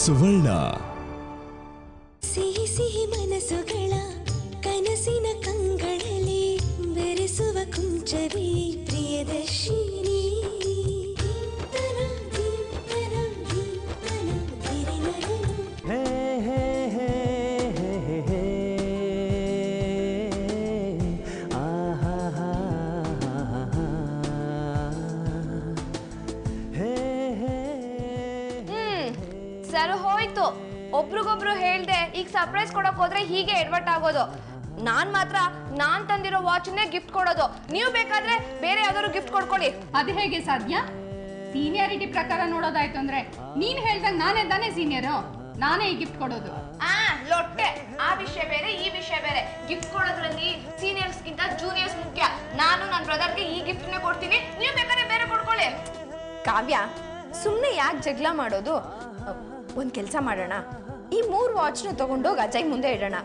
ಸುವರ್ಣ. ಸಿಹಿ ಸಿಹಿ ಮನಸ್ಸುಗಳ ಕನಸಿನ ಕಂಗಳಲ್ಲಿ ಬೆರೆಸುವ ಕುಂಚವೇ ಪ್ರಿಯದರ್ಶಿನಿ. ಸರ್ ಹೋಯ್ತು, ಒಬ್ರಿಗೊಬ್ರು ಹೇಳ್ದೆ ಈಗ ಸರ್ಪ್ರೈಸ್ ಕೊಡಕ್ ಹೋದ್ರೆ ಹೀಗೆ ಎಡ್ವರ್ಟ್ ಆಗೋದು. ನಾನ್ ಮಾತ್ರ ನಾನ್ ತಂದಿರೋ ವಾಚ್ನೇ ಗಿಫ್ಟ್ ಕೊಡೋದು, ನೀವು ಬೇಕಾದ್ರೆ ಬೇರೆ ಯಾವ್ದಾದ್ರು ಗಿಫ್ಟ್ ಕೊಡ್ಕೊಳ್ಳಿ. ಅದು ಹೇಗೆ ಸಾಧ್ಯ? ಸೀನಿಯಾರಿಟಿ ಪ್ರಕಾರ ನೋಡೋದಾಯ್ತು ಅಂದ್ರೆ ನೀನ್ ಹೇಳ್ದಂಗ್ ನಾನೇ ತಾನೇ ಸೀನಿಯರು, ನಾನೇ ಈ ಗಿಫ್ಟ್ ಕೊಡೋದು. ಲೊಟ್ಟೆ, ಆ ವಿಷಯ ಬೇರೆ ಈ ವಿಷಯ ಬೇರೆ. ಗಿಫ್ಟ್ ಕೊಡೋದ್ರಲ್ಲಿ ಸೀನಿಯರ್ಸ್ ಗಿಂತ ಜೂನಿಯರ್ಸ್ ಮುಖ್ಯ. ನಾನು ನನ್ನ ಬ್ರದರ್ಗೆ ಈ ಗಿಫ್ಟ್ ನೇ ಕೊಡ್ತೀನಿ, ನೀವು ಬೇಕಾದ್ರೆ ಬೇರೆ ಕೊಡ್ಕೊಳ್ಳಿ. ಕಾವ್ಯ, ಸುಮ್ನೆ ಯಾಕೆ ಜಗಳ ಮಾಡೋದು? ಒಂದ್ ಕೆಲ್ಸ ಮಾಡೋಣ, ಈ 3 ವಾಚ್ನ ತಗೊಂಡೋಗಿ ಅಜಯ್ ಮುಂದೆ ಇಡೋಣ.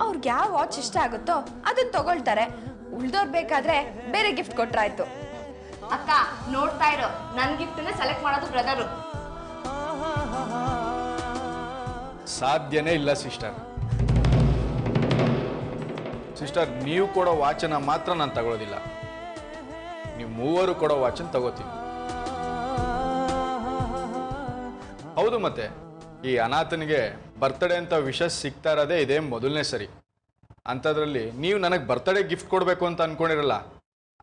ಅವ್ರಿಗೆ ಯಾವ ವಾಚ್ ಇಷ್ಟ ಆಗುತ್ತೋ ಅದನ್ನ ತಗೊಳ್ತಾರೆ, ಉಳ್ದೋರ್ ಬೇಕಾದ್ರೆ ಬೇರೆ ಗಿಫ್ಟ್ ಕೊಟ್ರಾಯ್ತು. ಅಕ್ಕ ನೋಡ್ತಾ ಇರೋ, ನನ್ ಗಿಫ್ಟ್ ಸೆಲೆಕ್ಟ್ ಮಾಡೋದು ಬ್ರದರು. ಸಾಧ್ಯನೇ ಇಲ್ಲ ಸಿಸ್ಟರ್. ನೀವು ಕೊಡೋ ವಾಚನ ಮಾತ್ರ ನಾನು ತಗೊಳ್ಳೋದಿಲ್ಲ, ನೀವು ಮೂವರು ಕೊಡೋ ವಾಚನ್ ತಗೋತೀನಿ. ಹೌದು, ಮತ್ತೆ ಈ ಅನಾಥನಿಗೆ ಬರ್ತ್ಡೇ ಅಂತ ವಿಶಸ್ ಸಿಗ್ತಾ ಇರೋದೇ ಇದೇ ಮೊದಲನೇ ಸರಿ. ಅಂಥದ್ರಲ್ಲಿ ನೀವು ನನಗೆ ಬರ್ತ್ಡೇ ಗಿಫ್ಟ್ ಕೊಡಬೇಕು ಅಂತ ಅನ್ಕೊಂಡಿರಲ್ಲ,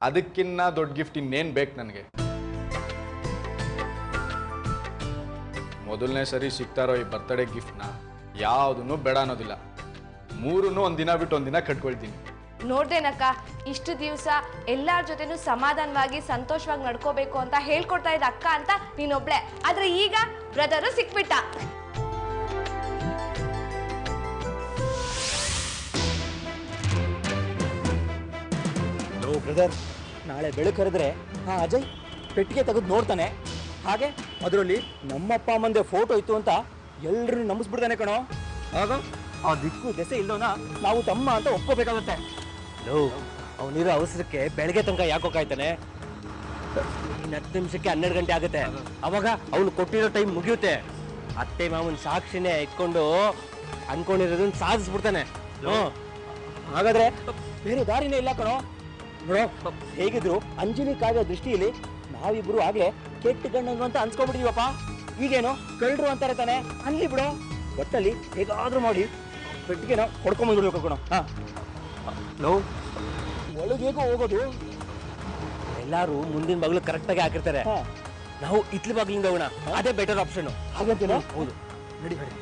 ಅದಕ್ಕಿನ್ನ ದೊಡ್ಡ ಗಿಫ್ಟ್ ಇನ್ನೇನು ಬೇಕು ನನಗೆ? ಮೊದಲನೇ ಸರಿ ಸಿಗ್ತಾ ಇರೋ ಈ ಬರ್ತ್ಡೇ ಗಿಫ್ಟ್ನ ಯಾವುದನ್ನು ಬೇಡ ಅನ್ನೋದಿಲ್ಲ. 3 ಒಂದಿನ ಬಿಟ್ಟು ಒಂದಿನ ಕಟ್ಕೊಳ್ತೀನಿ. ನೋಡ್ದೇನಕ್ಕ, ಇಷ್ಟು ದಿವಸ ಎಲ್ಲಾರ ಜೊತೆನೂ ಸಮಾಧಾನವಾಗಿ ಸಂತೋಷವಾಗಿ ನಡ್ಕೋಬೇಕು ಅಂತ ಹೇಳ್ಕೊಡ್ತಾ ಇದ್ದ ಅಕ್ಕ ಅಂತ ನೀನೊಬ್ಳೆ, ಆದ್ರೆ ಈಗ ಬ್ರದರು ಸಿಕ್ಬಿಟ್ಟ. ಬ್ರದರ್, ನಾಳೆ ಬೆಳಕರಿದ್ರೆ ಹಾ ಅಜಯ್ ಪೆಟ್ಟಿಗೆ ತೆಗೆದು ನೋಡ್ತಾನೆ, ಹಾಗೆ ಅದರಲ್ಲಿ ನಮ್ಮಪ್ಪ ಅಮ್ಮಂದೆ ಫೋಟೋ ಇತ್ತು ಅಂತ ಎಲ್ಲರೂ ನಂಬಿಸ್ಬಿಡ್ತಾನೆ ಕಣೋ. ಆಗ ಆ ದಿಕ್ಕು ದೆಸೆ ಇಲ್ಲೋನ ನಾವು ತಮ್ಮ ಅಂತ ಒಪ್ಕೋಬೇಕಾಗುತ್ತೆ. ಅವನಿರೋ ಅವಸರಕ್ಕೆ ಬೆಳಗ್ಗೆ ತನಕ ಯಾಕೋಕಾಯ್ತಾನೆ? 10 ನಿಮಿಷಕ್ಕೆ 12 ಗಂಟೆ ಆಗುತ್ತೆ, ಅವಾಗ ಅವನು ಕೊಟ್ಟಿರೋ ಟೈಮ್ ಮುಗಿಯುತ್ತೆ. ಅತ್ತೆ ಮಾವನ ಸಾಕ್ಷಿನೇ ಇಟ್ಕೊಂಡು ಅನ್ಕೊಂಡಿರೋದನ್ನ ಸಾಧಿಸ್ಬಿಡ್ತಾನೆ. ಹಾಗಾದ್ರೆ ಬೇರೆ ದಾರಿನೇ ಇಲ್ಲ ಕಣೋ. ನೋಡೋ, ಹೇಗಿದ್ರು ಅಂಜಲಿ ಕಾವ್ಯ ದೃಷ್ಟಿಯಲ್ಲಿ ನಾವಿಬ್ರು ಆಗ್ಲೇ ಕೆಟ್ಟ ಗಂಡಂದು ಅಂತ ಅನ್ಸ್ಕೊಂಡ್ಬಿಟ್ಟಿದೀವಪ್ಪ. ಈಗೇನು ಕಳ್ಳರು ಅಂತಾರೆ ತಾನೆ, ಅನ್ಲಿ ಬಿಡೋ. ಒಟ್ಟಲ್ಲಿ ಹೇಗಾದ್ರೂ ಮಾಡಿ ಪೆಟ್ಟಿಗೆನ ಹೊಡ್ಕೊಂಬಂದ್ಬಿಡ್ಬೇಕು ಕಣೋ. ಒಳಗೆ ಹೇಗೋ ಹೋಗೋದು? ಎಲ್ಲಾರು ಮುಂದಿನ ಬಾಗಿಲು ಕರೆಕ್ಟಾಗಿ ಹಾಕಿರ್ತಾರೆ, ನಾವು ಇತ್ಲಿ ಬಾಗಿಲಿಂದ ಹೋಗೋಣ, ಅದೇ ಬೆಟರ್ ಆಪ್ಷನ್. ಹಾಗಂತೀನ? ಹೌದು, ನಡಿ ನಡಿ.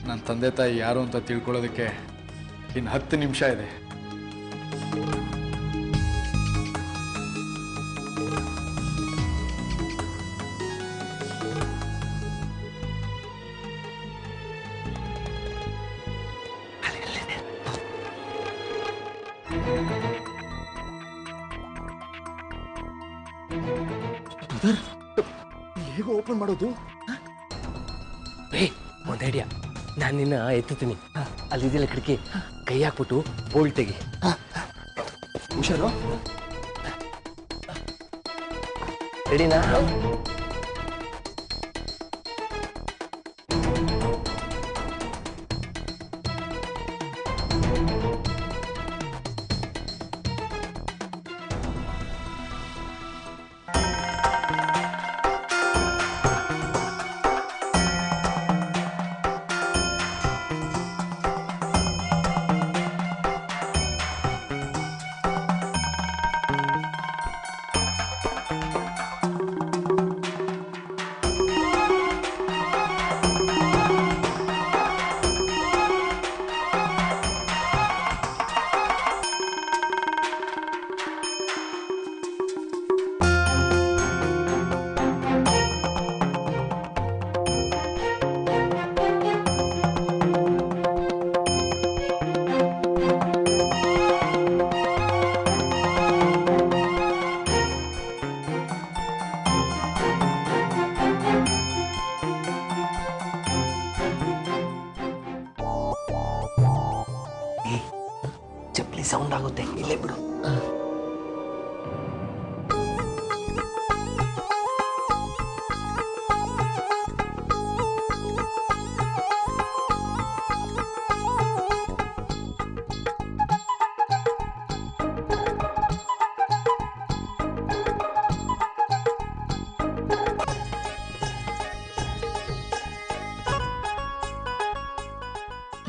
ನನ್ನ ತಂದೆ ತಾಯಿ ಯಾರು ಅಂತ ತಿಳ್ಕೊಳ್ಳೋದಕ್ಕೆ ಇನ್ನು 10 ನಿಮಿಷ ಇದೆ. ಹೇಗೆ ಓಪನ್ ಮಾಡೋದು? ಒಂದು ಐಡಿಯಾ, ನಾನು ನಿನ್ನ ಎತ್ತುತ್ತೀನಿ, ಅಲ್ಲಿದೆಯಲ್ಲ ಕಿಟಕಿ, ಕೈ ಹಾಕ್ಬಿಟ್ಟು ಬೋಲ್ಟ್ ತೆಗಿ. ಹುಷಾರು. ರೆಡಿನಾ? ಅಲ್ಲಿ ಸೌಂಡ್ ಆಗುತ್ತೆ, ಇಲ್ಲೇ ಬಿಡು.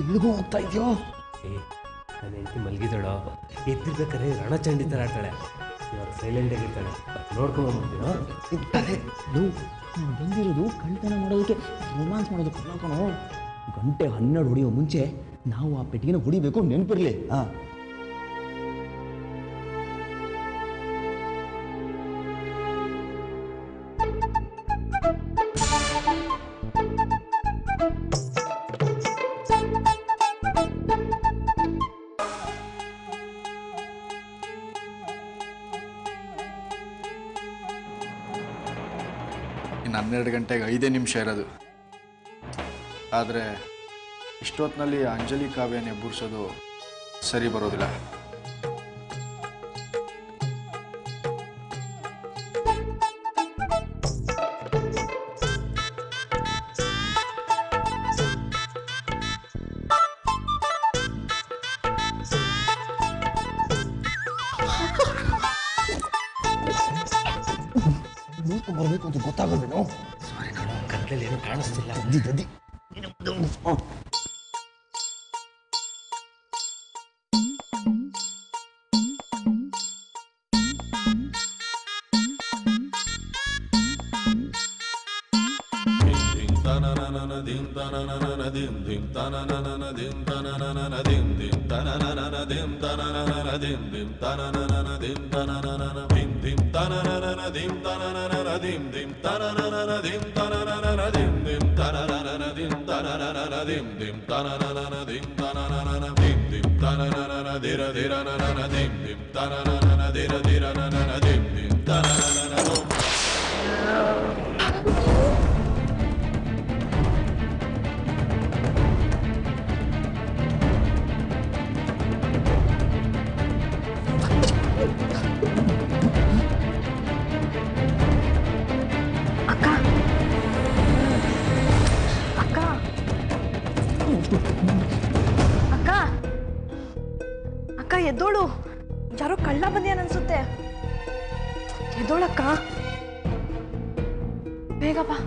ಎಲ್ಲಿಗೂ ಹೋಗ್ತಾ ಇದೆಯೋ? ನನ್ನ ಹೆಂಡತಿ ಮಲಗಿದಳು, ಎದ್ದಿರ್ಬೇಕಾದ್ರೆ ರಣಚಂಡಿ ಥರ ಆಡ್ತಾಳೆ. ಇವಾಗ ಸೈಲೆಂಟ್ ಆಗಿರ್ತಾಳೆ, ನೋಡ್ಕೊಂಡ್ಬಂದ್ಬಿಡ್ತೀನೋ. ನಾವು ಬಂದಿರೋದು ಕಳ್ತನ ಮಾಡೋದಕ್ಕೆ, ರೊಮ್ಯಾನ್ಸ್ ಮಾಡೋದಕ್ಕೆ ಕಣೋ. ಗಂಟೆ 12 ಹೊಡೆಯೋ ಮುಂಚೆ ನಾವು ಆ ಪೆಟ್ಟಿಗೆನ ಹೊಡಿಬೇಕು, ನೆನಪಿರಲಿ. ಹಾಂ, ಇನ್ನು 12 ಗಂಟೆಗೆ 5 ನಿಮಿಷ ಇರೋದು. ಆದರೆ ಇಷ್ಟೊತ್ತಿನಲ್ಲಿ ಅಂಜಲಿ ಕಾವ್ಯನ ಎಬ್ಬರಿಸೋದು ಸರಿ ಬರೋದಿಲ್ಲ. ಬರಬೇಕು ಅಂತ ಗೊತ್ತಾಗೋದೇನೋ. ಸಾರಿ ಕಣೋ, ಕತ್ತಲಲ್ಲಿ ಏನೂ ಕಾಣಿಸ್ತಿಲ್ಲ. ದದ್ದಿ ಅಕ್ಕ ಎದ್ದೋಳು, ಯಾರೋ ಕಳ್ಳ ಬಂದ್ಯಾನ ಅನ್ಸುತ್ತೆ. ಎದ್ದೋಳಕ್ಕ, ಬೇಗ ಬಾ.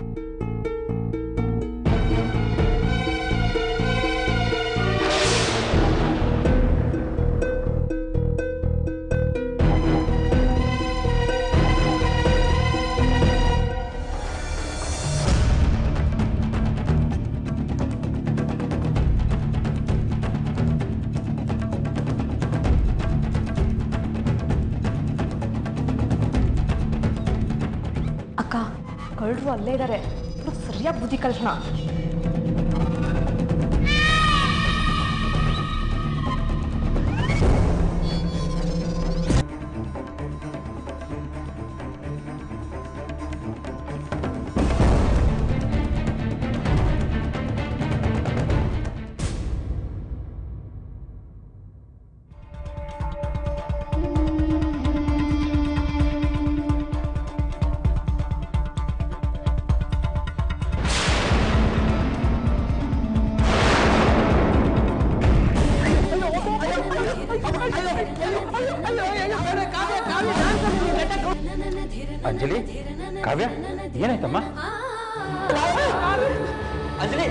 ಕಳ್ಳರು ಅಲ್ಲೇ ಇದ್ದಾರೆ, ಸರಿಯಾಗಿ ಬುದ್ಧಿ ಕಲ್ಸೋಣ. ಅಂಜಲಿ, ಕಾವ್ಯ, ಏನಾಯ್ತಮ್ಮ? ಅಂಜಲಿ,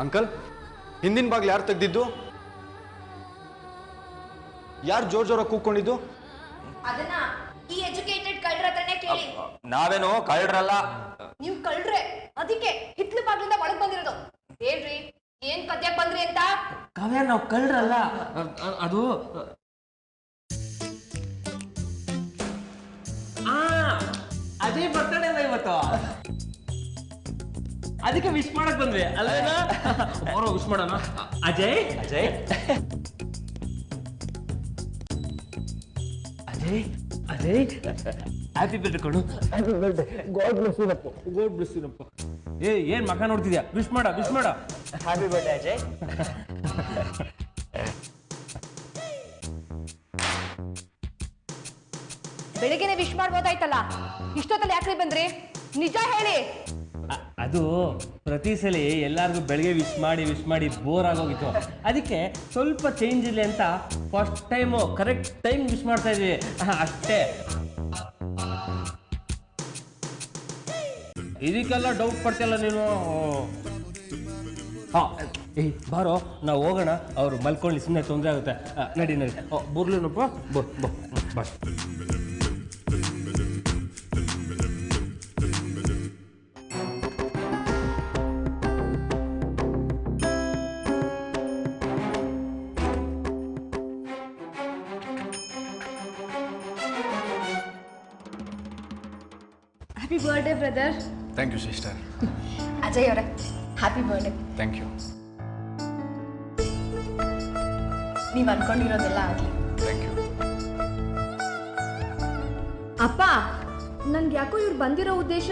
ಅಂಕಲ್, ಹಿಂದಿನ ಬಾಗ್ಲು ಯಾರು ತೆಗ್ದಿದ್ದು? ಯಾರು ಜೋರ್ ಜೋರಾಗಿ ಕೂಕೊಂಡಿದ್ದು? ಅದನ್ನ ಈ ಎಜುಕೇಟೆಡ್ ಕಳ್ಳರ ಹತ್ರನೇ ಕೇಳಿ. ನಾವೇನು ಕಳ್ಳರಲ್ಲ. ನೀವು ಕಳ್ರೆ, ಅದಕ್ಕೆ ಹಿತ್ಲು ಬಾಗ್ಲಿಂದ ಒಳಗ್ ಬಂದಿರೋದು. ಹೇಳ್ರಿ, ಏನ್ ಕದ್ಯಕ್ ಬಂದ್ರಿ ಅಂತ? ಕಾವ್ಯ, ನಾವು ಕಳ್ಳರಲ್ಲ. ಅದು ಅಜಯ್ ಬರ್ತಡೇ ಅಲ್ಲ ಇವತ್ತು. ಅದಕ್ಕೆ ವಿಶ್ ಮಾಡಕ್ ಬಂದ್ವಿ ಅಲ್ವೇನಾ? ಅವರು ವಿಶ್ ಮಾಡೋಣ. ಅಜಯ್ ಅಜಯ್ ಅಜಯ್ ಅಜಯ್ ಹ್ಯಾಪಿ ಬರ್ಡೇ ಕಣು. Happy birthday. God bless you. ಏನ್ ಮಗ ನೋಡ್ತಿದ್ಯಾ? ವಿಶ್ ಮಾಡ ಹ್ಯಾಪಿ ಬರ್ಡೇ ಅಜಯ್. ಬೆಳಿಗ್ಗೆನೆ ವಿಶ್ ಮಾಡ್ಬೋದಾಯ್ತಲ್ಲ, ಇಷ್ಟೊತ್ತಲ್ಲಿ ಯಾಕ್ರಿ ಬಂದ್ರಿ? ನಿಜ ಹೇಳಿ. ಅದು ಪ್ರತಿ ಸಲ ಎಲ್ಲಾರ್ಗು ಬೆಳಗ್ಗೆ ವಿಶ್ ಮಾಡಿ ಬೋರ್ ಆಗೋಗಿತ್ತು. ಅದಕ್ಕೆ ಸ್ವಲ್ಪ ಚೇಂಜ್ ಇರಲಿ ಅಂತ first time correct time wish ಮಾಡ್ತಾ ಇದ್ವಿ ಅಷ್ಟೇ. ಇದಕ್ಕೆಲ್ಲ ಡೌಟ್ ಪಡ್ತಿಲ್ಲ ನೀನು. ಬಾರೋ ನಾವು ಹೋಗೋಣ, ಅವ್ರು ಮಲ್ಕೊಳ್ಳಿ, ಸುಮ್ಮನೆ ತೊಂದರೆ ಆಗುತ್ತೆ. ನಡಿ ಬರ್ಲಿನಪ್ಪ ಬಾ. Happy birthday brother. Thank you sister. Ajay ಅವರೇ ಹ್ಯಾಪಿ ಬರ್ಡೇ. Thank you. ನೀವು ಅನ್ಕೊಂಡಿರೋದೆಲ್ಲ ಆಗಲಿ. Thank you. ಅಪ್ಪ, ನನ್ಗೆ ಯಾಕೋ ಇವ್ರು ಬಂದಿರೋ ಉದ್ದೇಶ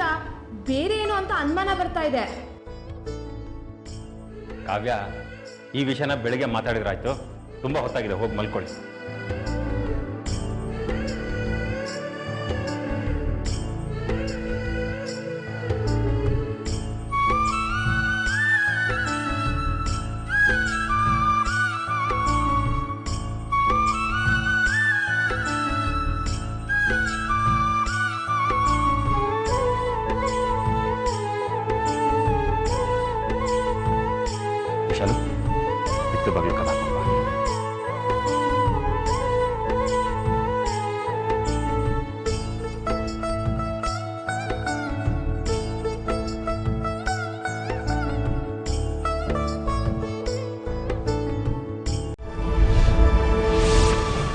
ಬೇರೆ ಏನು ಅಂತ ಅನುಮಾನ ಬರ್ತಾ ಇದೆ. ಕಾವ್ಯ, ಈ ವಿಷಯನ ಬೆಳಿಗ್ಗೆ ಮಾತಾಡಿದ್ರಾಯ್ತು. ತುಂಬ ಹೊತ್ತಾಗಿದೆ, ಹೋಗಿ ಮಲ್ಕೊಳ್ಳಿ. ಚಲು ಇತ್ತು ಬಗ್ಗೆ ಕಥಾ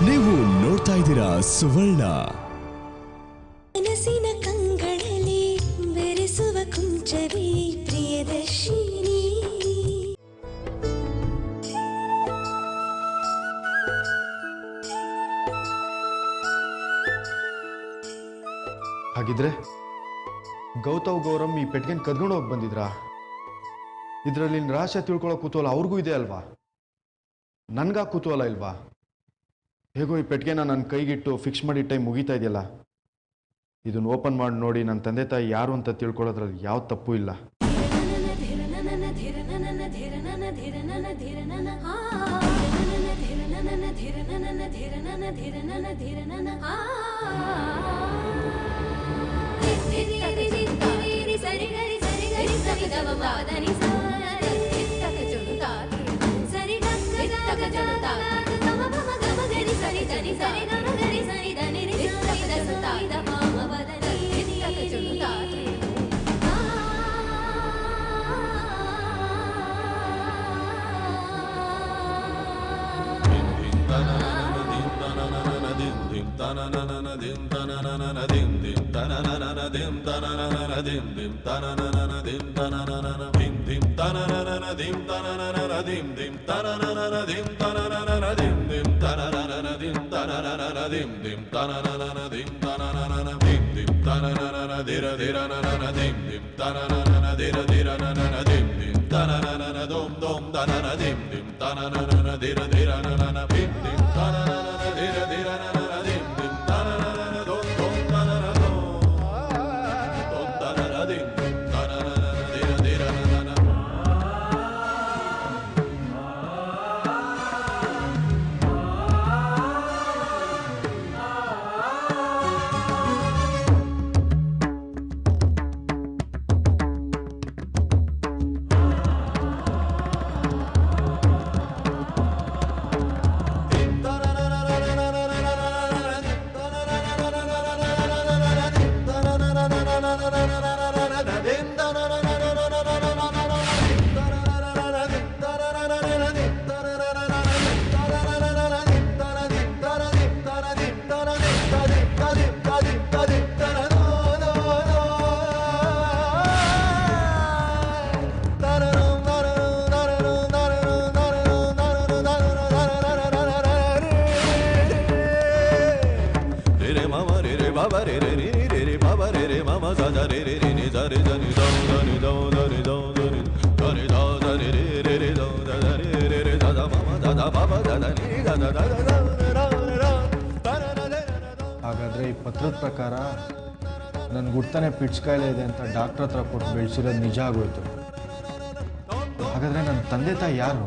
ನೀವು ನೋಡ್ತಾ ಇದ್ದೀರಾ ಸುವರ್ಣ. ಕನಸಿನ ಕಂಗಳಲ್ಲಿ ಬೆರೆಸುವ ಕುಂಚವೇ ಪ್ರಿಯದರ್ಶಿನಿ. ಹಾಗಿದ್ರೆ ಗೌತಮ್ ಗೌರಮ್ ಈ ಪೆಟ್ಟಿಗೆನ ಕದ್ಕೊಂಡು ಹೋಗಿ ಬಂದಿದ್ರಾ? ಇದರಲ್ಲಿ ರಹಸ್ಯ ತಿಳ್ಕೊಳ್ಳೋ ಕುತೂಹಲ ಅವ್ರಿಗೂ ಇದೆ ಅಲ್ವಾ? ನನ್ಗಾ ಕುತೂಹಲ ಇಲ್ವಾ? ಹೇಗೋ ಈ ಪೆಟ್ಟಿಗೆನ ನನ್ನ ಕೈಗಿಟ್ಟು ಫಿಕ್ಸ್ ಮಾಡಿ ಟೈಮ್ ಮುಗೀತಾ ಇದೆಯಲ್ಲ, ಇದನ್ನು ಓಪನ್ ಮಾಡಿ ನೋಡಿ ನನ್ನ ತಂದೆ ತಾಯಿ ಯಾರು ಅಂತ ತಿಳ್ಕೊಳ್ಳೋದ್ರಲ್ಲಿ ಯಾವ ತಪ್ಪು ಇಲ್ಲ. ಹಾಗಾದರೆ ಈ ಪತ್ರದ ಪ್ರಕಾರ ನನಗೆ ಹುಡ್ತಾನೆ ಪಿಟ್ಸ್ ಕಾಯಿಲೆ ಇದೆ ಅಂತ ಡಾಕ್ಟ್ರ್ ಹತ್ರ ಕೊಟ್ಟು ಬೆಳೆಸಿರೋದು ನಿಜ ಆಗೋಯ್ತು. ಹಾಗಾದರೆ ನನ್ನ ತಂದೆ ತಾಯಿ ಯಾರು?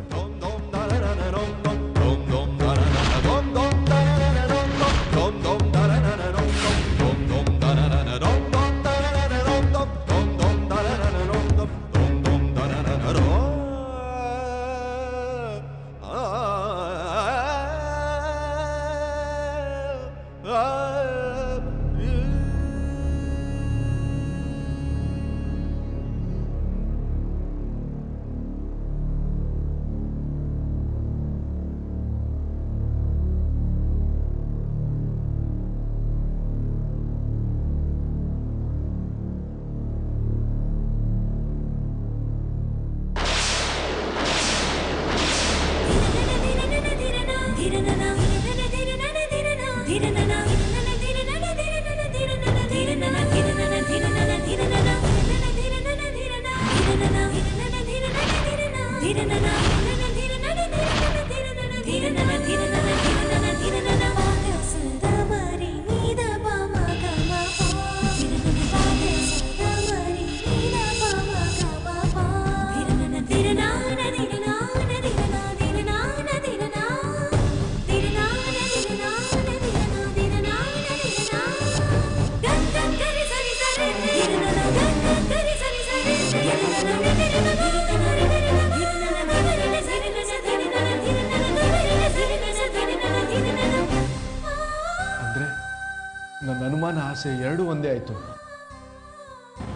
ನನ್ನ ಅನುಮಾನ ಆಸೆ ಎರಡೂ ಒಂದೇ ಆಯಿತು.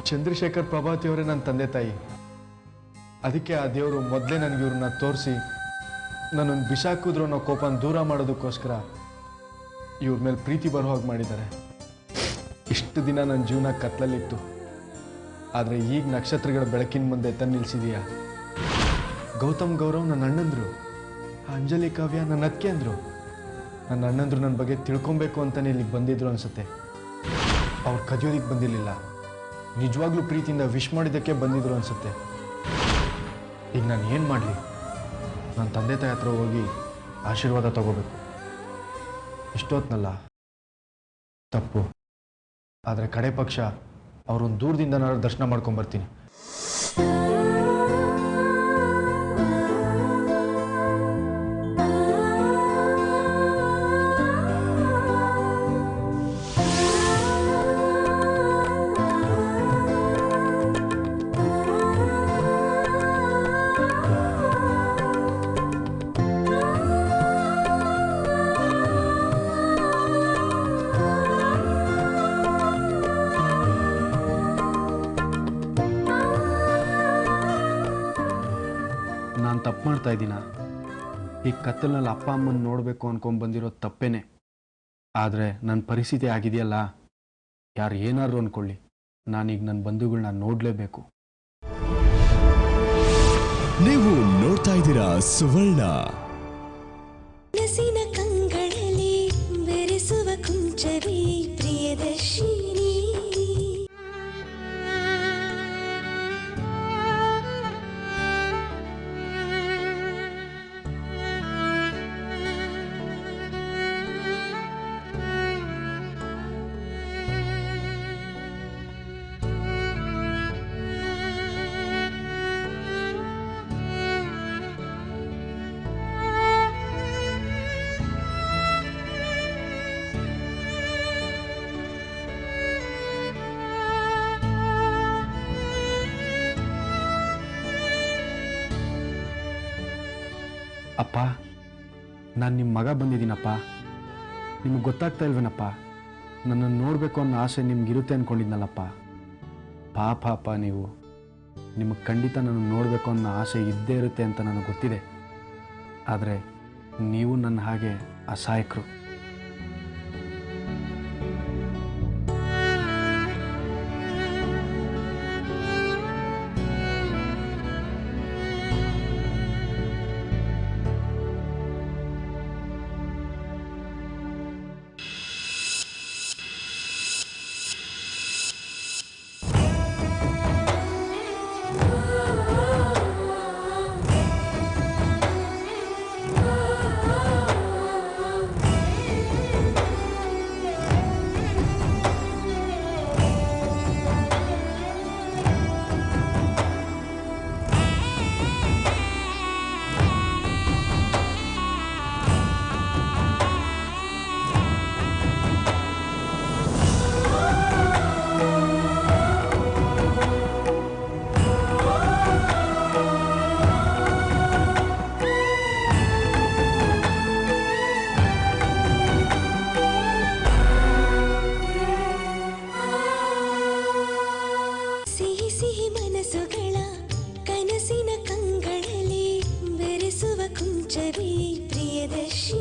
ಚಂದ್ರಶೇಖರ್ ಪ್ರಭಾತಿಯವರೇ ನನ್ನ ತಂದೆ ತಾಯಿ. ಅದಕ್ಕೆ ಆ ದೇವರು ಮೊದಲೇ ನನಗೆ ಇವ್ರನ್ನ ತೋರಿಸಿ ನನ್ನನ್ನು ಬಿಸಾಕಿದ್ರು ಅನ್ನೋ ಕೋಪನ ದೂರ ಮಾಡೋದಕ್ಕೋಸ್ಕರ ಇವ್ರ ಮೇಲೆ ಪ್ರೀತಿ ಬರೋ ಹಾಗೆ ಮಾಡಿದ್ದಾರೆ. ಇಷ್ಟು ದಿನ ನನ್ನ ಜೀವನ ಕತ್ತಲಲ್ಲಿತ್ತು, ಆದರೆ ಈಗ ನಕ್ಷತ್ರಗಳ ಬೆಳಕಿನ ಮುಂದೆ ತಂದು ನಿಲ್ಲಿಸಿದೀಯಾ. ಗೌತಮ್ ಗೌರವ್ ನನ್ನ ಅಣ್ಣಂದ್ರು, ಅಂಜಲಿ ಕಾವ್ಯ ನನ್ನ ಅಕ್ಕೆ ಅಂದರು. ನನ್ನ ಅಣ್ಣಂದ್ರು ನನ್ನ ಬಗ್ಗೆ ತಿಳ್ಕೊಬೇಕು ಅಂತಲೇ ಇಲ್ಲಿಗೆ ಬಂದಿದ್ರು ಅನಿಸುತ್ತೆ. ಅವ್ರು ಕದಿಯೋದಕ್ಕೆ ಬಂದಿರಲಿಲ್ಲ, ನಿಜವಾಗ್ಲೂ ಪ್ರೀತಿಯಿಂದ ವಿಶ್ ಮಾಡಿದ್ದಕ್ಕೆ ಬಂದಿದ್ರು ಅನಿಸುತ್ತೆ. ಈಗ ನಾನು ಏನು ಮಾಡಲಿ? ನನ್ನ ತಂದೆ ತಾಯಿ ಹತ್ರ ಹೋಗಿ ಆಶೀರ್ವಾದ ತಗೋಬೇಕು. ಇಷ್ಟೊತ್ನಲ್ಲ ತಪ್ಪು, ಆದರೆ ಕಡೆ ಪಕ್ಷ ಅವ್ರೊಂದು ದೂರದಿಂದ ನಾನು ದರ್ಶನ ಮಾಡ್ಕೊಂಬರ್ತೀನಿ. ನಾನು ತಪ್ಪು ಮಾಡ್ತಾ ಇದ್ದೀನ? ಈ ಕತ್ತಲಿನಲ್ಲಿ ಅಪ್ಪ ಅಮ್ಮನ ನೋಡಬೇಕು ಅನ್ಕೊಂಡ್ಬಂದಿರೋದು ತಪ್ಪೇನೆ. ಆದರೆ ನನ್ನ ಪರಿಸ್ಥಿತಿ ಆಗಿದೆಯಲ್ಲ, ಯಾರು ಏನಾದ್ರು ಅಂದ್ಕೊಳ್ಳಿ, ನಾನೀಗ ನನ್ನ ಬಂಧುಗಳನ್ನ ನೋಡಲೇಬೇಕು. ನೀವು ನೋಡ್ತಾ ಇದ್ದೀರಾ ಸುವರ್ಣ. ನಸಿನ ಕಂಗಳಲ್ಲಿ ಬೆರೆಸುವ ಕುಂಚವೇ ಪ್ರಿಯದರ್ಶಿನಿ. ಅಪ್ಪ, ನಾನು ನಿಮ್ಮ ಮಗ ಬಂದಿದ್ದೀನಪ್ಪ. ನಿಮಗೆ ಗೊತ್ತಾಗ್ತಾ ಇಲ್ವೇನಪ್ಪ? ನನ್ನನ್ನು ನೋಡಬೇಕು ಅನ್ನೋ ಆಸೆ ನಿಮ್ಗಿರುತ್ತೆ ಅಂದ್ಕೊಂಡಿದ್ನಲ್ಲಪ್ಪ. ಪಾಪ ಅಪ್ಪ ನೀವು. ನಿಮಗೆ ಖಂಡಿತ ನನ್ನ ನೋಡಬೇಕು ಅನ್ನೋ ಆಸೆ ಇದ್ದೇ ಇರುತ್ತೆ ಅಂತ ನನಗೆ ಗೊತ್ತಿದೆ. ಆದರೆ ನೀವು ನನ್ನ ಹಾಗೆ ಅಸಹಾಯಕರು. ಕನಸುಗಳ ಕನಸಿನ ಕಂಗಳಲ್ಲಿ ಬೆರೆಸುವ ಕುಂಚವೇ ಪ್ರಿಯದರ್ಶಿ